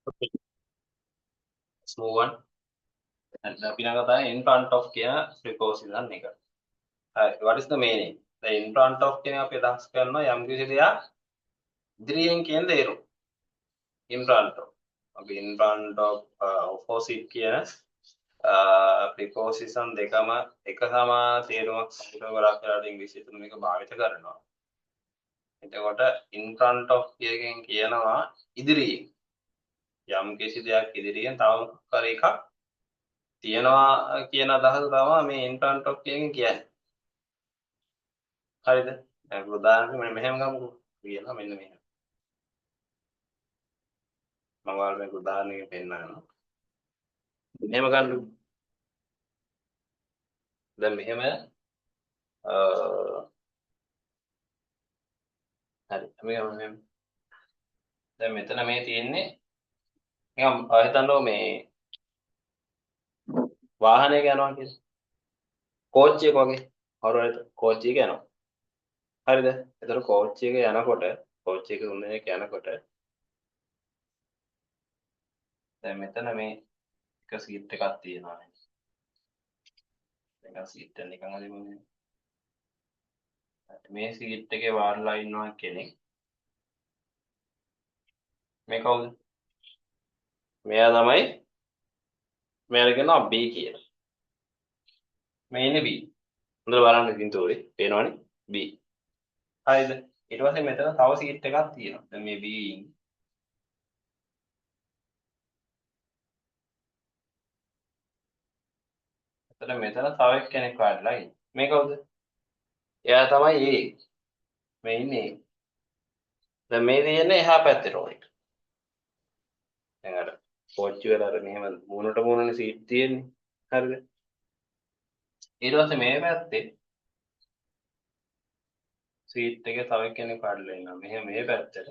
Okay, let's move on. And අපි නම් කතා in front of කියන preposition එක. හරි. What is the meaning? The in front of කියන අපි අදහස් කරනවා යම් කිසි දෙයක් ඉදිරියෙන් කියන තේරුම. In front of. අපි in front of opposite කියන preposition දෙකම එක සමා තේරුමක් අපිට ගොඩක් වෙලාවට ඉංග්‍රීසි තුන මේක භාවිත කරනවා. එතකොට in front of කියකින් කියනවා ඉදිරියෙන්. යම් කිසි දෙයක් ඉදිරියෙන් තව කර එකක් තියනවා කියන අදහස තමයි මේ in front of කියකින් කියන්නේ. හරිද? දැන් උදාහරණයක් මෙන්න මෙහෙම ගමුකෝ. කියනවා මෙන්න මෙහෙම. මම ඔයාලට මේක උදාහරණයකින් පෙන්නනවා. මෙහෙම ගන්නකො. දැන් මෙහෙම හරි. මෙහෙම දැන් මෙතන මේ තියෙන්නේ නිකන් හිතන්නකො මේ වාහනයක යනවා කියලා. කෝච්චියක වගේ. හරියට කෝච්චියක යනවා. හරිද? ඒතර කෝච්චියක යනකොට කෝච්චියක තුන් දෙනෙක් යනකොට දැන් මෙතන මේ එක සීට් එකක් තියෙනවා නේ. නිකන් සීට් එක නිකන් හරි මේ සීට් එකේ වාඩිලා ඉන්නවා කෙනෙක්. මේ කවුද? මෙයා තමයි මෙයාට කියනවා B කියලා. මේ ඉන්නේ B. හොඳට බලන්න පින්තූරේ පේනවනේ B. හරිද? ඊට පස්සේ මෙතන තව සීට් එකක් තියෙනවා. දැන් මේ B ඉන්නේ. මෙතන තව එක්කෙනෙක් වාඩිලා ඉන්නේ. මේ කවුද? එයා තමයි A. මේ ඉන්නේ A. දැන් මේ තියෙන්නේ එහා පැත්තේ රෝල්. දැන් අර කෝච්චි වල අර මෙහෙම මූණට මූණනේ සීට් තියෙන්නේ. හරිද? ඊට පස්සේ මේ පැත්තේ සීට් එකේ තව කෙනෙක් වාඩිලා ඉන්නවා. මෙහෙම මේ පැත්තට.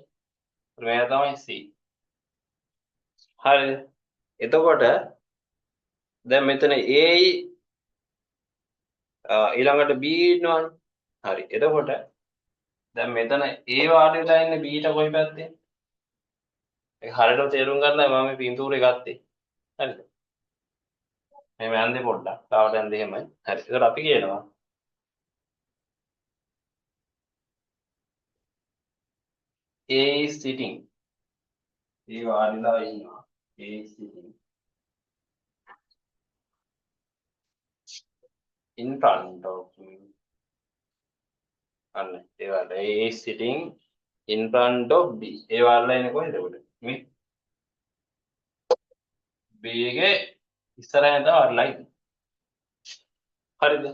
මෙයා තමයි C. හරිද? එතකොට දැන් මෙතන A ඊළඟට B ඉන්නවනේ. හරි. එතකොට දැන් මෙතන A වාඩි වෙලා ඉන්නේ B ට කොයි පැත්තේ? ඒක හරියට තේරුම් ගන්නයි මම මේ පින්තූරේ ගත්තේ. හරිද? මෙහෙම යන්නේ පොඩ්ඩක්. තාවට යන්නේ එහෙමයි. හරි. ඒකට අපි කියනවා A is sitting. A වාඩිලා ඉන්නවා. A is sitting in front of me. අන්න ඒ වල A is sitting in front of B. ඒ වාඩිලා ඉන්නේ කොහෙද උඩ? මේ B එකේ ඉස්සරහින් තමයි වාඩිලා ඉන්නේ. හරිද?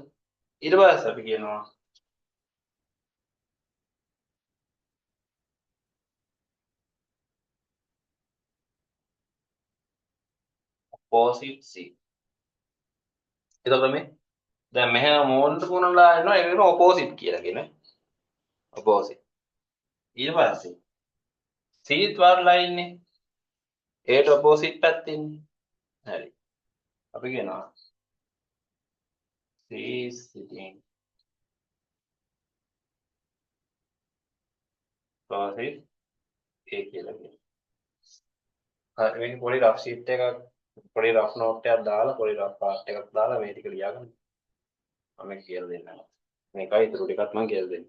ඊට පස්සේ අපි කියනවා opposite C. එතකොට මේ දැන් මෙහෙම මෝන්ට පුනලා යනවා ඒක කියන opposite කියලා කියන. opposite. ඊට පස්සේ C වාඩිලා ඉන්නේ ඒට opposite පැත්තේ ඉන්නේ. හරි. අපි කියනවා C is sitting opposite A කියලා කියනවා. හරි මේක පොඩි රෆ් ෂීට් එකක් පොඩි රෆ් නෝට් එකක් දාලා පොඩි රෆ් පාර්ට් එකක් දාලා මේ ටික ලියාගන්න. මම මේක කියලා දෙන්නම්. මේකයි ඊටු ටිකක් මම කියලා දෙන්නම්.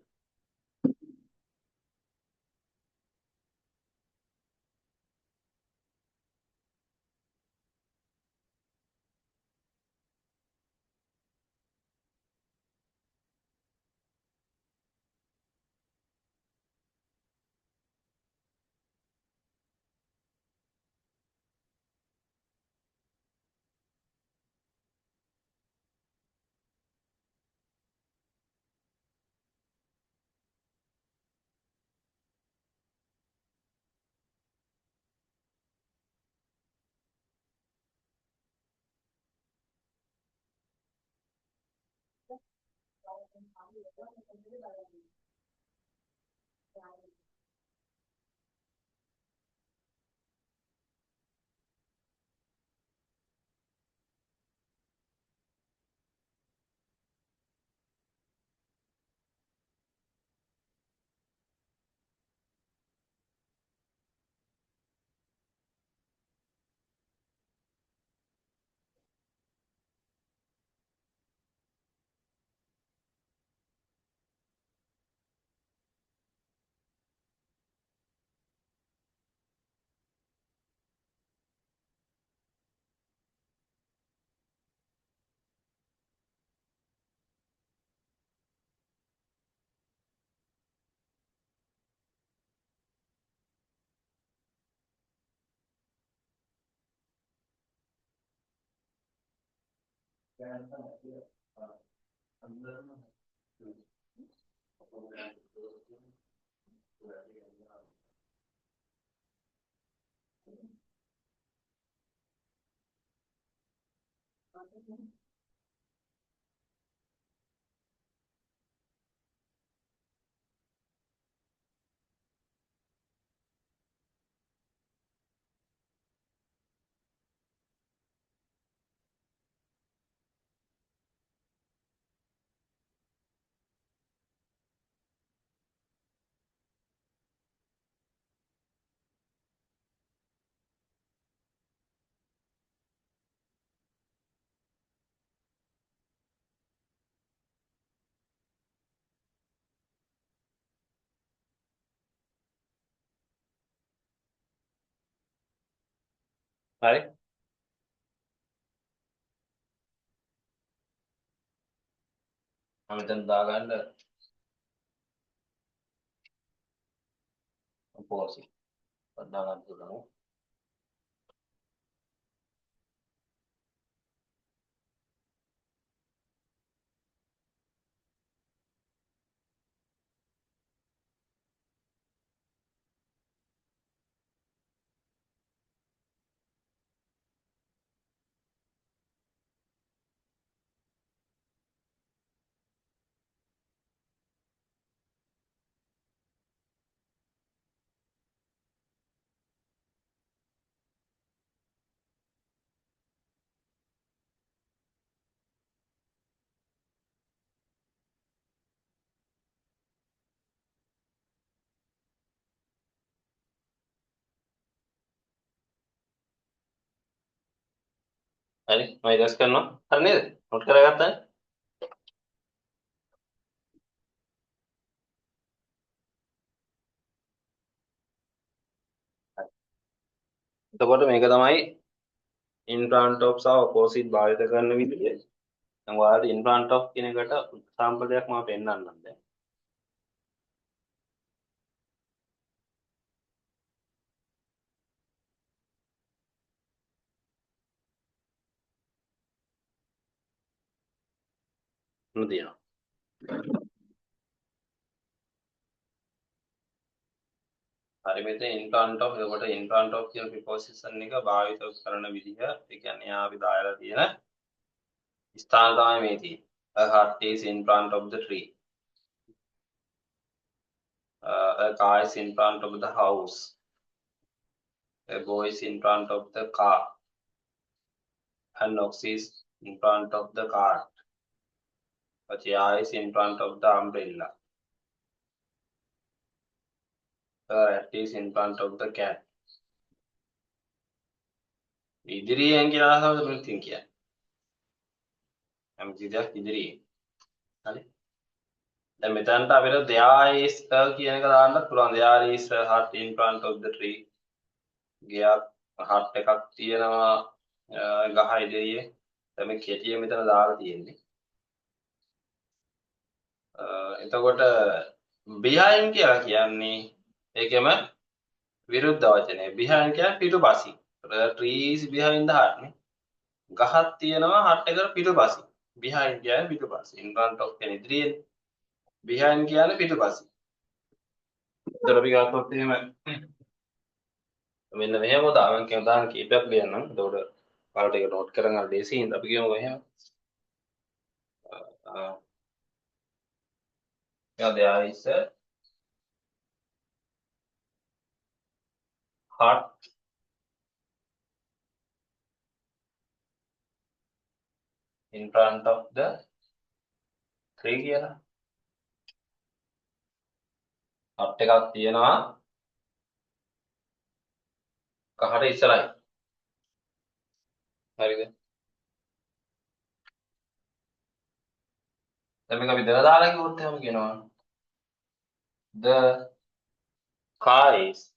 හරි මම මෙතන දාගන්න පෝසි දාගන්න පුළුවන් හරි මම ඉරස් කරනවා හරි නේද නෝට් කරගත්තා එතකොට මේක තමයි in front of සහ opposite භාවිත කරන විදිය දැන් ඔයාලට in front of කියන එකට සාම්පලයක් මම පෙන්නන්නම් දැන් මොන තියෙනවා හරි මෙතන in front of එතකොට in front of කියන preposition එක භාවිත කරන විදිහ ඒ කියන්නේ අපි දායලා තියෙන ස්ථාන තමයි මේ තියෙන්නේ a hut is in front of the tree a car is in front of the house a boy is in front of the car an ox is in front of the cart a chair is in front of the umbrella a rat is in front of the cat ඉදිරියෙන් කියලා අහනවද ප්‍රතින් කියන්නේ හැම දෙයක් ඉදිරියෙන් හරි දැන් මෙතනට අපිට there is a කියන එක දාන්නත් පුළුවන් there is a hut in front of the tree ගයක් hut එකක් තියෙනවා ගහ ඉදිරියේ දැන් මේ කෙටිය මෙතන දාලා තියෙන්නේ එතකොට behind කියලා කියන්නේ ඒකෙම විරුද්ධ වචනය behind කියන්නේ පිටුපසින් trees behind the hut නේ ගහක් තියෙනවා hut එකට පිටුපසින් behind කියන්නේ පිටුපසින් in front of කියන්නේ ඉදිරියේ behind කියන්නේ පිටුපසින් ඒතර අපි ගත්තොත් එහෙම මෙන්න මෙහෙම උදාහරණ කීපයක් ලියන්නම් එතකොට ඔයාලට ඒක නෝට් කරගන්න ලේසියිද අපි කියමු එහෙම there is a hut in front of the tree කියලා hut එකක් තියෙනවා ගහට ඉස්සරහින් හරිද දැන් මේක අපි දෙන දාලා කිව්වොත් එහෙම කියනවා the car is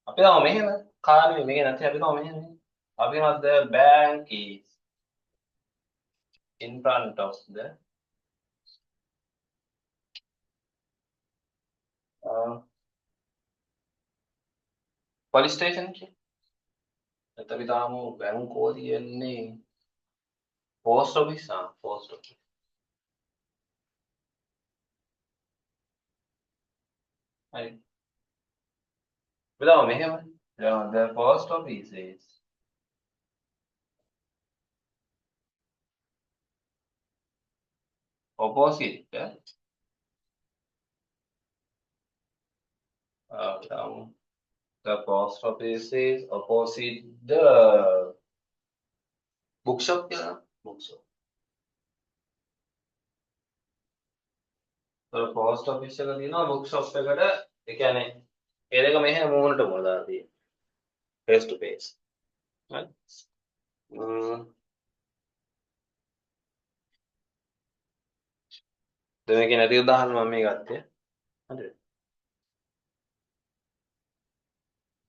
අපි තාම මෙහෙම car නෙමෙයි මේක නැත්නම් අපි තාම මෙහෙම අපි කියනවා the bank is in front of the police station කියලා. එතකොට අපි තාම බැංකුව තියෙන්නේ पोस्ट ऑफिस हाँ पोस्ट ऑफिस හරි බලන්න මෙහෙම the post office is opposite the post office is opposite the bookshop කියලා bookshop so post office එක තියෙනවා bookshop එකට ඒ කියන්නේ ඒ දෙක මෙහෙම මූණට මූණ දාලා තියෙනවා face to face හරි දැන් මේකේ නැති උදාහරණ මම මේ ගත්තේ හරිද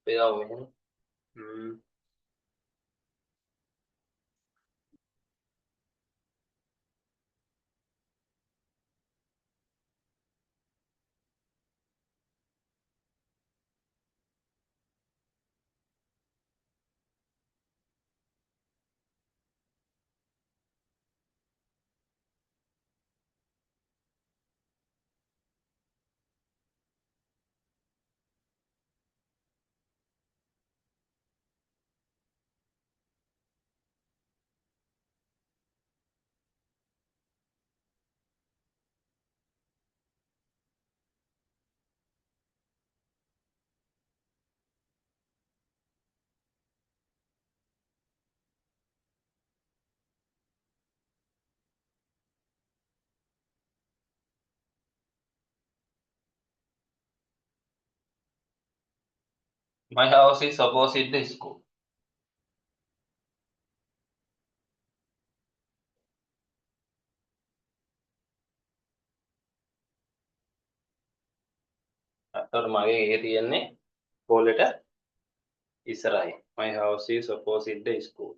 ඒවා මෙහෙම my house is opposite the school අතට මගේ එකේ තියෙන්නේ කෝලෙට ඉස්සරහයි my house is opposite the school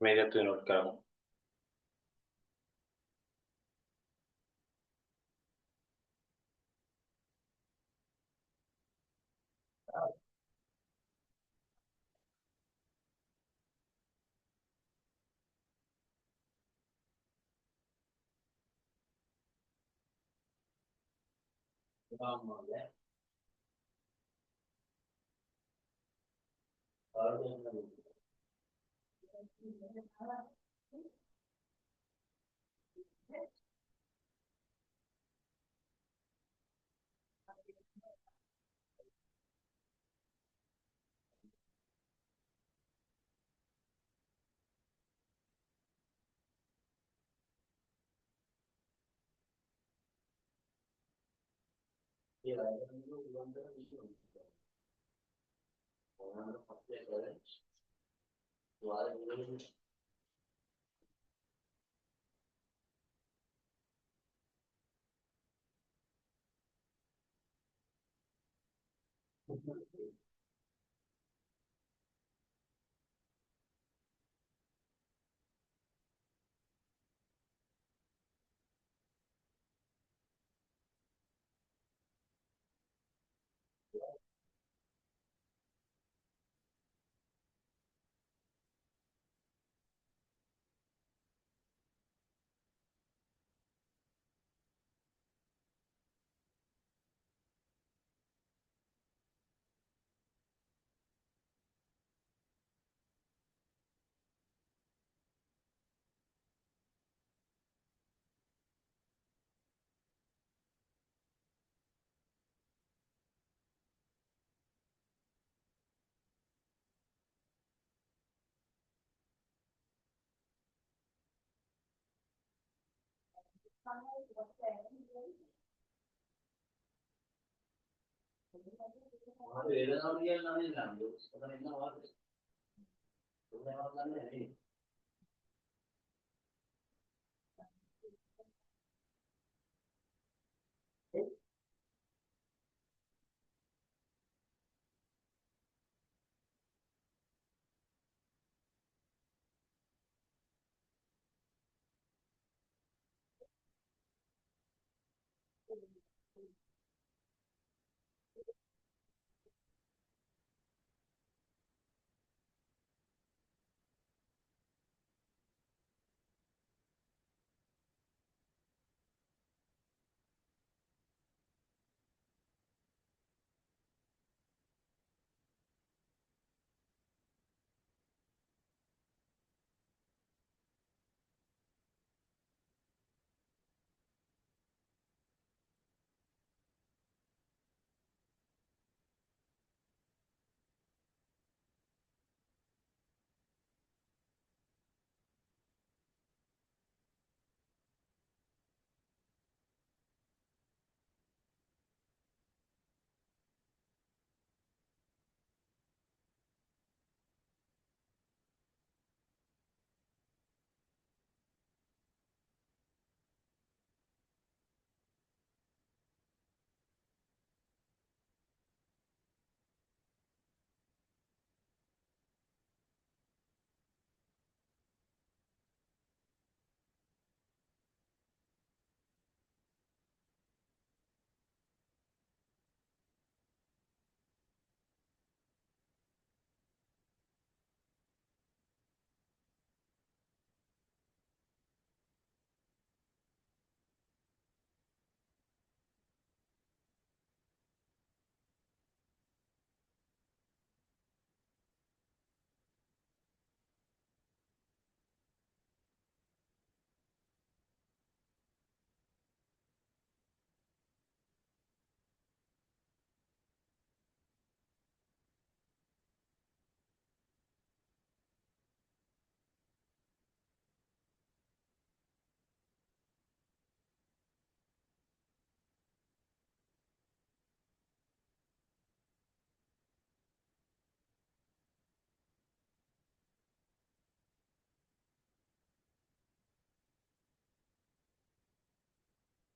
මේකත් වෙනොත් කරමු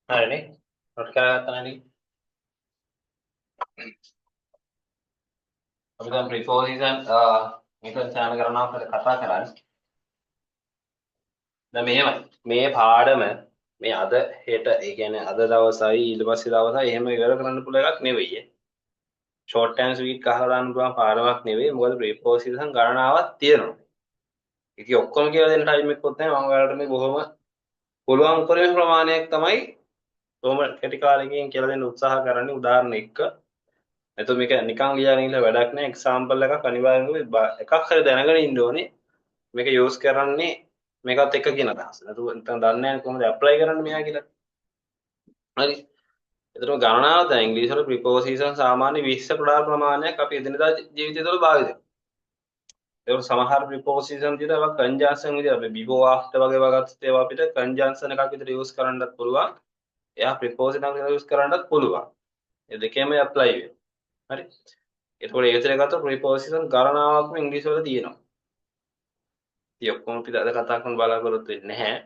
හරිනේ. නොට් කරගත්තා නේද? අපි දැන් ප්‍රිපෝසිෂන් මෙතන ඡාන කරනවා අපිට කතා කරන්නේ. දැන් මෙහෙමයි. මේ පාඩම මේ අද හෙට ඒ කියන්නේ අද දවසයි ඊට පස්සේ දවසයි එහෙම ඉවර කරන්න පුළුවන් එකක් නෙවෙයි. ෂෝට් ටර්ම් ස්වීට් ගහලා දාන්න පුළුවන් පාඩමක් නෙවෙයි. මොකද ප්‍රිපෝසිෂන් ගණනාවක් තියෙනවා. ඉතින් ඔක්කොම කියලා දෙන්න ටයිම් එකක් නැහැ. මම ඔයාලට මේ බොහොම පුළුවන් උපරිම ප්‍රමාණයක් තමයි කොහොම කෙටි කාලෙකින් කියලා දෙන්න උත්සාහ කරන්නේ උදාහරණ එක්ක. එතකොට මේක නිකන් ලියන ඉන්න වැඩක් නෑ. එක්සැම්පල් එකක් අනිවාර්යෙන්ම එකක් හරි දැනගෙන ඉන්න ඕනේ. මේක යූස් කරන්නේ මේකත් එක්ක කියන අදහස. නැතුව නැත්නම් දන්නේ නැහැ කොහොමද ඇප්ලයි කරන්න මෙහා කියලා. හරි. එතකොට ගණනාව දැන් ඉංග්‍රීසි වල ප්‍රිපෝසිෂන් සාමාන්‍ය 20 ප්‍රමාණයක් අපි එදිනදා ජීවිතය තුළ භාවිත කරනවා. ඒක සමහර ප්‍රිපෝසිෂන් තියෙනවා කන්ජන්ක්ෂන් විදිහට අපි බිෆෝර් ආෆ්ටර් වගේ වගත් ඒවා අපිට කන්ජන්ක්ෂන් එකක් විදිහට යූස් කරන්නත් පුළුවන්. එයා ප්‍රිපෝසිෂන් එකක් යූස් කරන්නත් පුළුවන්. ඒ දෙකේම ඇප්ලයි වෙනවා. හරි. එතකොට ඒ විතරේ ගත්තොත් ප්‍රිපෝසිෂන් ගණනාවක්ම ඉංග්‍රීසි වල තියෙනවා. ඉතින් ඔක්කොම අපි අද කතා කරන්න බලාපොරොත්තු වෙන්නේ නැහැ.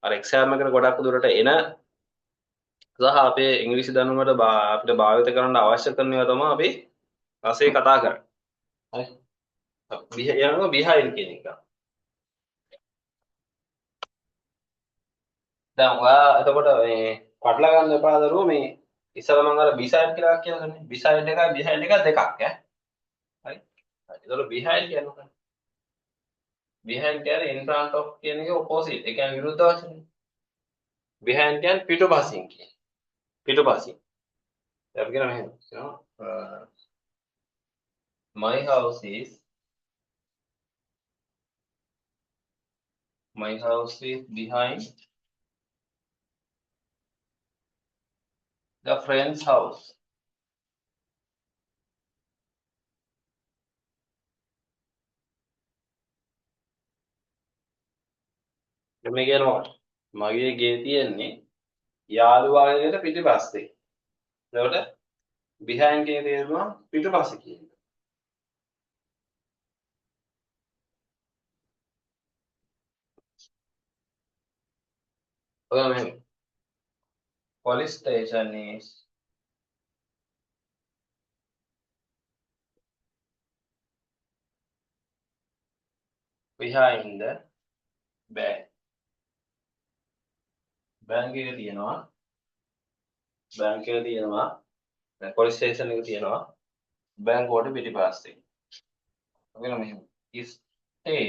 අර එක්සෑම් එකට ගොඩක් දුරට එන සහ අපේ ඉංග්‍රීසි දැනුමට අපිට භාවිත කරන්න අවශ්‍ය කරන ඒවා තමයි අපි රසයේ කතා කරන්නේ. හරි. යනවා බිහයින්ඩ් කියන එක. දැන් ඔයා එතකොට මේ පටල ගන්න එපා දරුවෝ මේ ඉස්සර මම අර බිසයිඩ් කියලා කියලානේ. බිසයිඩ් එකයි බිහයින්ඩ් එකයි දෙකක් ඈ. හරි. එතකොට බිහයින්ඩ් කියන්නේ මොකක්ද? බිහයින්ඩ් කියන්නේ in front of කියන එක opposite. ඒ කියන්නේ විරුද්ධ වචනේ. බිහයින්ඩ් කියන්නේ පිටුපසින් කියන. පිටුපසින්. අපි කියන මෙහෙම. My house is behind the friend's house. මේ කියනවා මගේ ගේ තියෙන්නේ යාළුවාගේ පිටිපස්සේ. එතකොට behind එකේ තේරුම පිටුපස්සේ කියන එක. Police station is behind the bank. bank එක තියෙනවා. bank එක තියෙනවා. දැන් police station එක තියෙනවා. බැංකුවට පිටිපස්සේ. අපි නම් මෙහෙම. Stay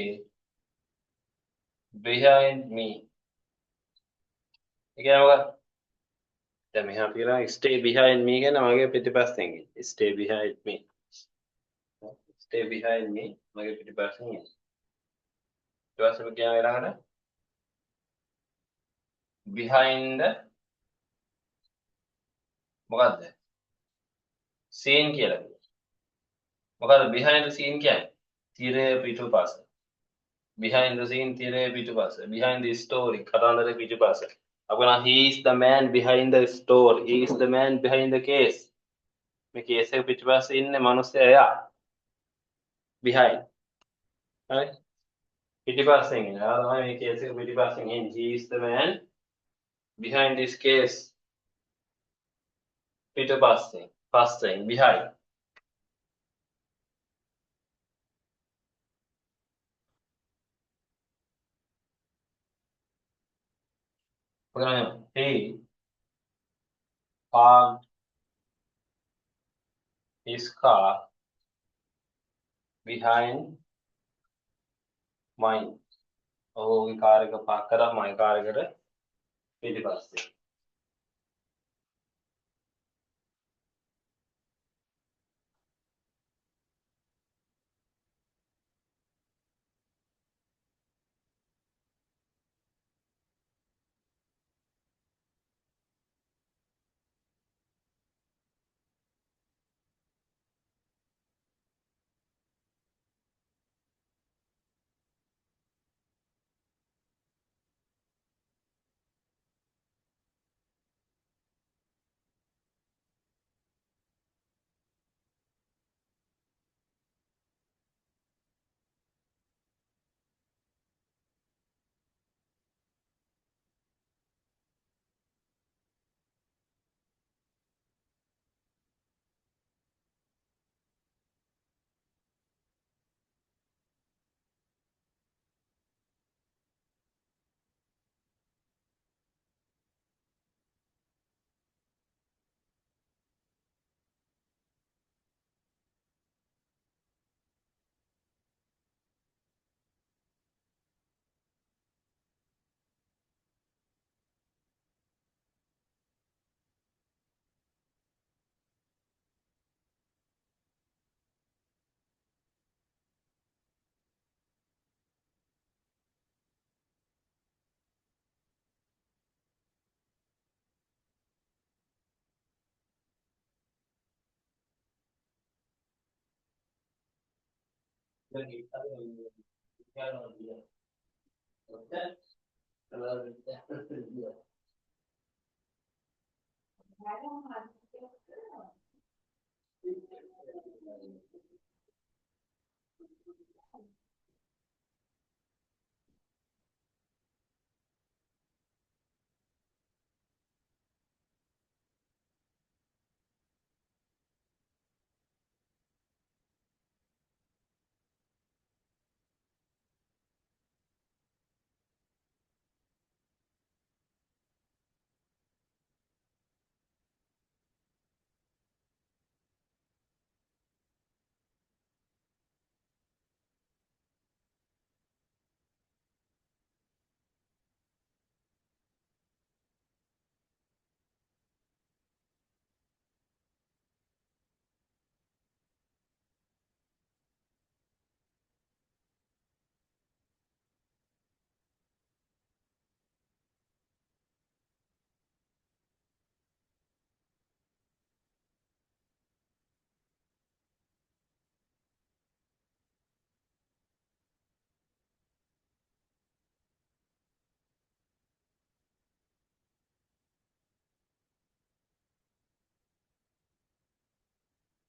behind me. ඒ කියන්නේ මොකක්ද? දැන් මෙහා කියලා stay behind me කියන මගේ පිටිපස්සෙන් ඉන්න. Stay behind me. Stay behind me මගේ පිටිපස්සෙන් ඉන්න. ඊට පස්සේ මම කියන ඊළඟට behind මොකද්ද? scene කියලා කියනවා. මොකද්ද behind the scene කියන්නේ? තිරය පිටුපස. behind the scene තිරය පිටුපස. behind the story කතන්දර පිටුපස. අපි කියනවා he is the man behind the story. He is the man behind the case. මේ කේස් එක පිටුපස්සේ ඉන්නේ මිනිස්සයා එයා. behind. හරි? පිටිපස්සෙන් ඉන්න. එයා තමයි මේ කේස් එක පිටිපස්සෙන් ඉන්නේ. He is the man behind this case. පිටපස්සෙන්. පස්සෙන් behind. He parked his car behind mine. ඔහුගේ කාර් එක පාක් කරා මගේ කාර් එකට පිටිපස්සේ.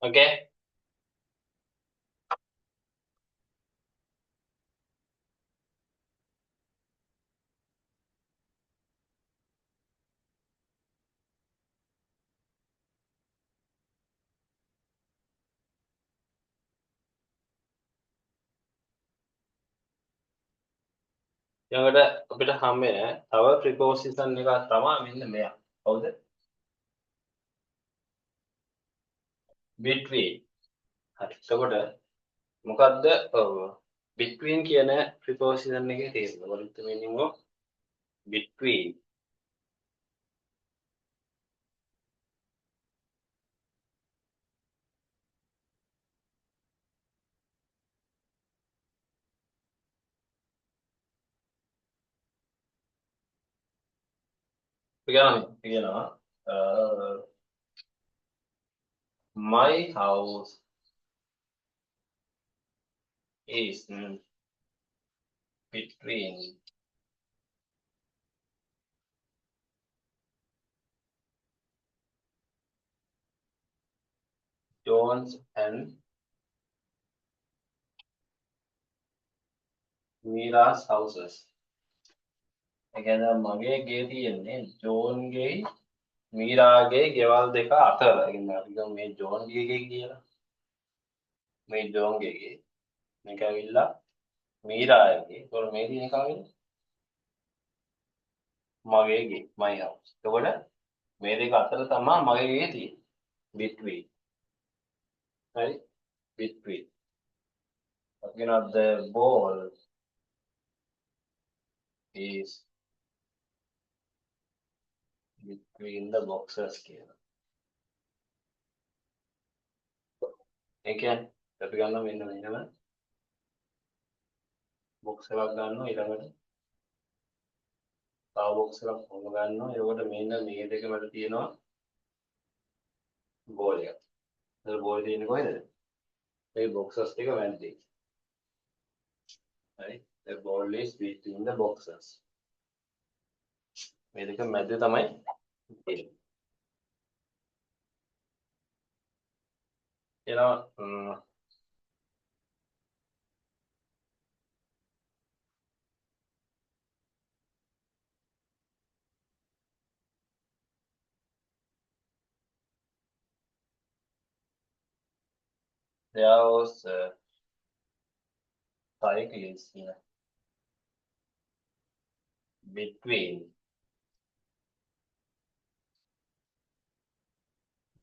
Okay. ඊළඟට අපිට හම් වෙන තව ප්‍රිපොසිෂන් එකක් තමයි මෙන්න මෙයා. හවුද? between. හරි. එතකොට මොකද්ද? ඔව්. between කියන ප්‍රිපොසිෂන් එකේ තේරුම. what is the meaning of between? කියනවා my house is between John's and Mira's houses. ඒ කියන්නේ මගේ ගේ තියෙන්නේ ජෝන්ගේ මීරාගේ ගෙවල් දෙක අතර. ඒ කියන්නේ අපි ගමු මේ ජෝන්ගේ ගේ කියලා. මේ ජෝන්ගේ ගේ. මේක ඇවිල්ලා මීරාගේ. ඒතකොට මේ තියෙන කාගේ? මගේ ගේ. my house. එතකොට මේ දෙක අතර තමයි මගේ ගේ තියෙන්නේ. between. හරි? between. අපි කියනවා the ball is between the boxes කියලා. ඒ කියන්නේ අපි ගන්නවා මෙන්න මෙහෙම බොක්ස් එකක් ගන්නවා ඊළඟට තව බොක්ස් එකක් කොහොම ගන්නවා ඒකට මෙන්න මේ දෙක මැද තියෙනවා බෝල් එක. ඒක බෝල් තියෙන්නේ කොහෙද? මේ බොක්සස් දෙක මැද්දේ. හරි? the ball is between the boxes. මේ දෙක මැද්දේ තමයි තියෙන්නේ. එනවා there was a cyclist between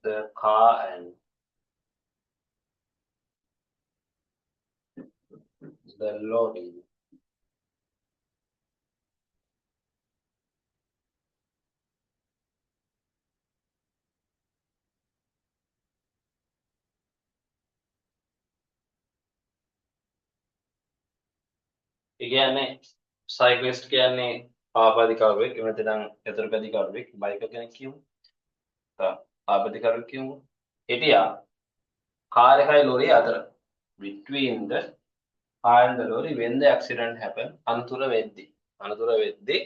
the car and the lorry. ඒ කියන්නේ සයික්ලිස්ට් කියන්නේ ආපදිකරුවෙක් එහෙම නැත්නම් යතුරුපැදිකරුවෙක් බයික් එක කෙනෙක් කියමු. ආපදිකරුවෙක් කියමු. හිටියා කාර් එකයි ලොරිය අතර. between the car and the lorry when the accident happened. අනතුර වෙද්දී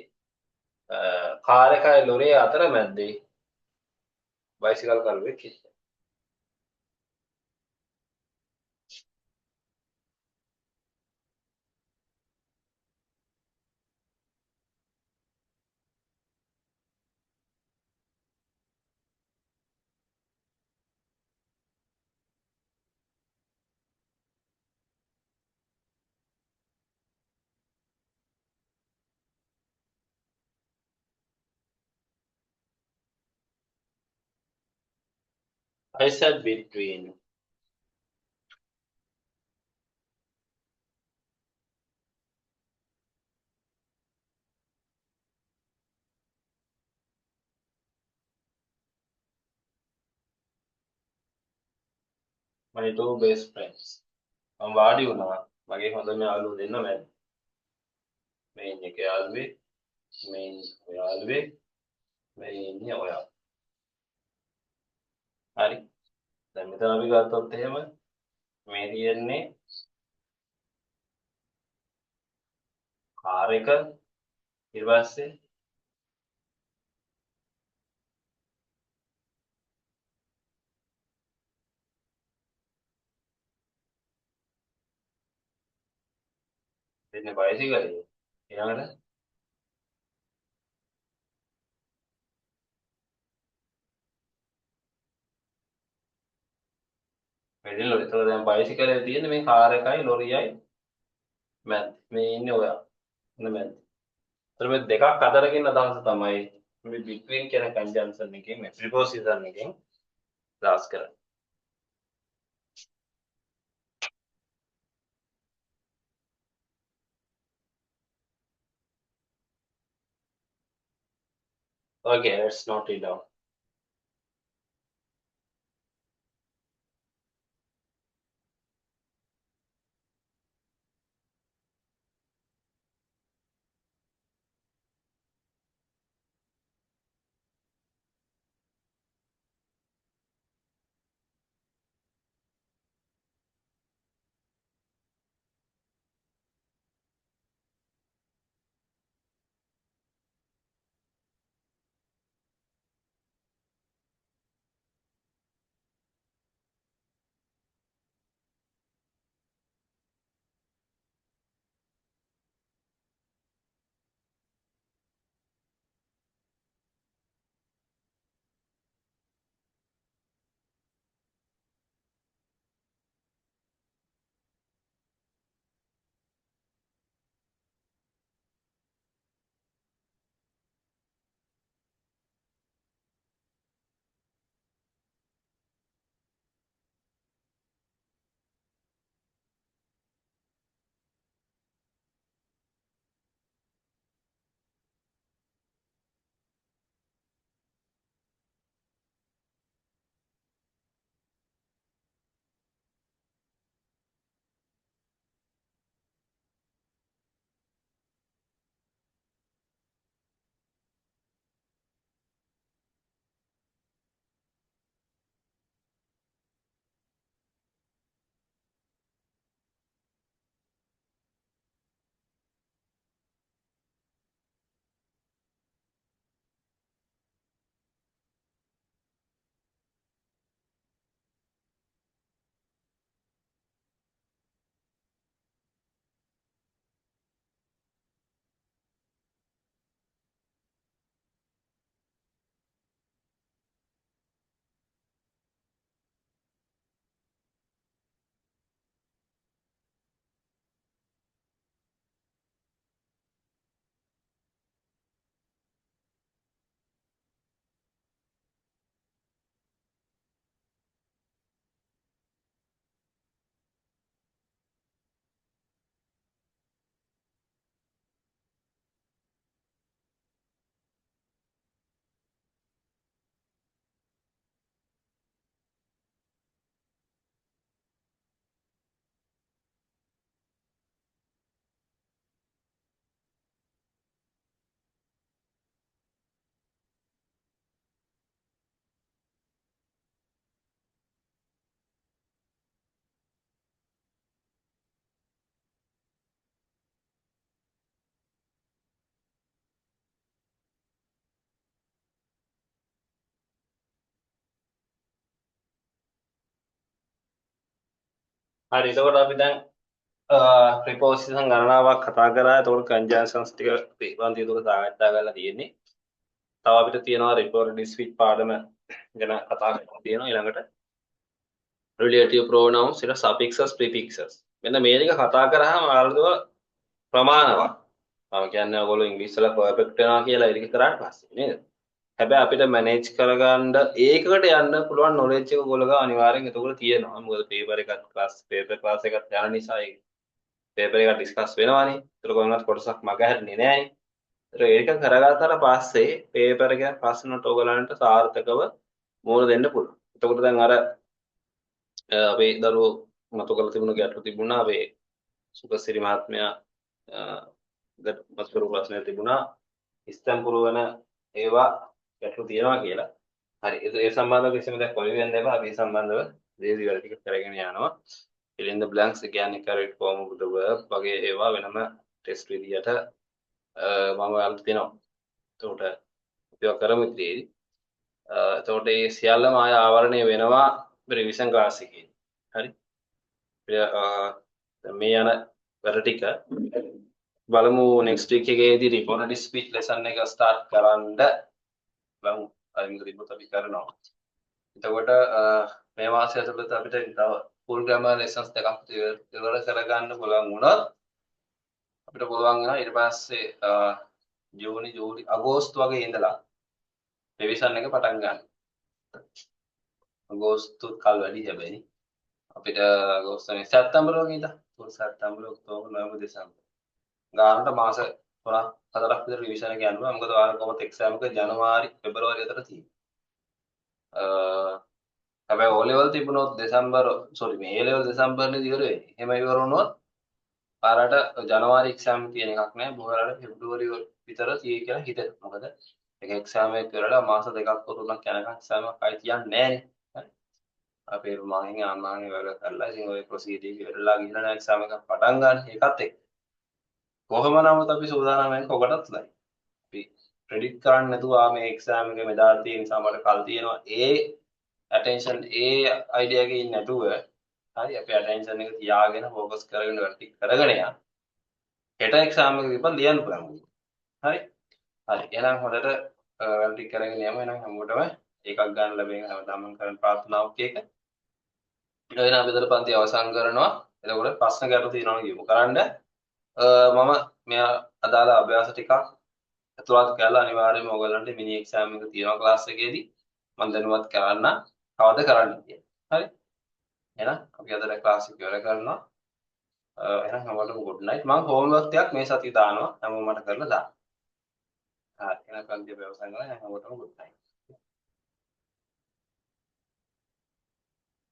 කාර් එකයි ලොරිය අතර මැද්දේ බයිසිකල් කරුවෙක් හිටියා. I said between. My two best friends. මම වාඩි වුණා. මගේ හොඳම යාළුවෝ දෙන්න මැද. මේ ඉන්නේ යාළුවෙක්. මේ ඉන්නේ යාළුවෙක්. මේ ඉන්නේ ඔයා. හරි. දැන් මෙතන අපි ගත්තොත් එහෙම මේ තියෙන්නේ කාර් එක ඊට පස්සේ දෙන්නේ බයිසිකලේ ඊළඟට මෙතන ලොරි. ඒතකොට දැන් බයිසිකලේ තියෙන්නේ මේ කාර් එකයි ලොරියයි මැද. මේ ඉන්නේ ඔයා. ඉන්න මැද. ඒතර මේ දෙකක් අතර කියන අදහස තමයි මේ between කියන conjunction එකෙන් මේ preposition එකෙන් දාස් කරන්නේ. Okay, let's note it down. හරි එතකොට අපි දැන් preposition ගණනාවක් කතා කරා. එතකොට conjunctions ටික පිළිබඳව ඒක සාකච්ඡා කරලා තියෙන්නේ. තව අපිට තියෙනවා reported speech පාඩම ගැන කතා කරන්න තියෙනවා ඊළඟට. relative pronouns ඊට suffixes prefixes. මෙන්න මේ ටික කතා කරාම ආල්දුව ප්‍රමාණවත්. මම කියන්නේ ඔයගොල්ලෝ ඉංග්‍රීසි වල perfect වෙනවා කියලා ඒක කරාට පස්සේ නේද? හැබැයි අපිට manage කරගන්න ඒකකට යන්න පුළුවන් knowledge එක ඔයගොල්ලෝ ගාව අනිවාර්යෙන් එතකොට තියෙනවා. මොකද paper එකක් paper class එකක් යන නිසා ඒක paper එක discuss වෙනවානේ. ඒතර කොහොමවත් කොටසක් මගහැරෙන්නේ නෑනේ. ඒතර ඒක කරගත්තාට පස්සේ paper එක ප්‍රශ්නට ඔයගලන්ට සාර්ථකව මුහුණ දෙන්න පුළුවන්. එතකොට දැන් අර අපේ දරුවෝ මතු කරලා තිබුණ ගැටලු තිබුණා අපේ සුකසිරි මහත්මයා මතු ප්‍රශ්නයක් තිබුණා ඉස්තම් පුරවන ඒවා ගැටලු තියෙනවා කියලා. හරි ඒ සම්බන්ධව කිසිම දෙයක් කොලි වෙන්න එපා. අපි ඒ සම්බන්ධව දේවි වල ටික කරගෙන යනවා. fill in the blanks කියන්නේ correct form of the verb වගේ ඒවා වෙනම ටෙස්ට් විදියට මම ඔයාලට දෙනවා. එතකොට අපි කරමු ඉතින්. එතකොට මේ සියල්ලම ආය ආවරණය වෙනවා රිවිෂන් ක්ලාස් එකේ. හරි. මේ යන වැඩ ටික බලමු next week එකේදී reported speech lesson එක start කරන්න බලමු. අයින් රිපෝට් අපි කරනවා. එතකොට මේ මාසය ඇතුළත අපිට තව full grammar lessons දෙකක් ඉවර කරගන්න පුළුවන් වුණොත් අපිට පුළුවන් වෙනවා ඊට පස්සේ ජූනි ජූලි අගෝස්තු වගේ ඉඳලා රිවිෂන් එක පටන් ගන්න. අගෝස්තු කල් වැඩි හැබැයි අපිට අගෝස්තු සැප්තැම්බර් වගේ ඉඳලා සැප්තැම්බර් ඔක්තෝබර් නොවැම්බර් දෙසැම්බර් ගානට මාස 3-4ක් විතර රිවිෂන් එක යනවා. මොකද ඔයාලා කොහොමද එක්සෑම් එක ජනවාරි පෙබරවාරි අතර තියෙන්නේ. හැබැයි O level තිබුණොත් මේ A level දෙසැම්බර්නේ ඉවර වෙන්නේ. එහෙම ඉවර වුණොත් පාරට ජනවාරි එක්සෑම් තියෙන එකක් නෑ. බොහොරට පෙබ්‍රුවරි විතර තියෙයි කියලා හිතෙනවා. මොකද ඒක එක්සෑම් එක කරලා මාස 2ක් 3ක් යනකම් එක්සෑම් එකක් ආයි තියන්නේ නෑනේ. හරි. අපේ මගෙන් ආන්නාගේ වැඩ කරලා ඉතින් ඔය ප්‍රොසීඩර් එක ඉවරලා ගිහලා නෑ එක්සෑම් එකක් පටන් ගන්න. ඒකත් එක්ක කොහොම නමුත් අපි සූදානම් වෙන්නේ ඔකටත් ලයි. අපි ප්‍රෙඩික්ට් කරන්නේ නැතුව මේ එක්සෑම් එකේ මෙදාට තියෙන නිසා මට කල් තියෙනවා. ඇටෙන්ෂන් අයිඩියා එකේ ඉන්නේ නැතුව හරි අපි ඇටෙන්ෂන් එක තියාගෙන ફોකස් කරගෙන වැඩ ටික කරගෙන යන්න. හෙට එක්සෑම් එක දීපන් ලියන්න පුළුවන්. හරි. හරි. එහෙනම් හොඳට වැඩ ටික කරගෙන යමු. එහෙනම් හැමෝටම එකක් ගන්න ලැබෙන හැමදාම කරන ප්‍රාර්ථනාවක් එක. එහෙනම් අපි අද පන්ති අවසන් කරනවා. එතකොට ප්‍රශ්න ගැටලු තියෙනවා කියමු. කරන්න මම මෙයා අදාළ අභ්‍යාස ටිකක් අතුලත් කරලා අනිවාර්යයෙන්ම ඔයගලන්ට මිනි එක්සෑම් එක තියෙනවා ක්ලාස් එකේදී. මම දැනුවත් කරන්න කවද කරන්න කියලා. හරි. එහෙනම් අපි අද ක්ලාස් එක ඉවර කරනවා. එහෙනම් හැමෝටම good night. මම homework ටිකක් මේ සතිය දානවා. හැමෝම මට කරලා දාන්න. හරි. එහෙනම් පන්ති අවසන් කරලා හැමෝටම good night.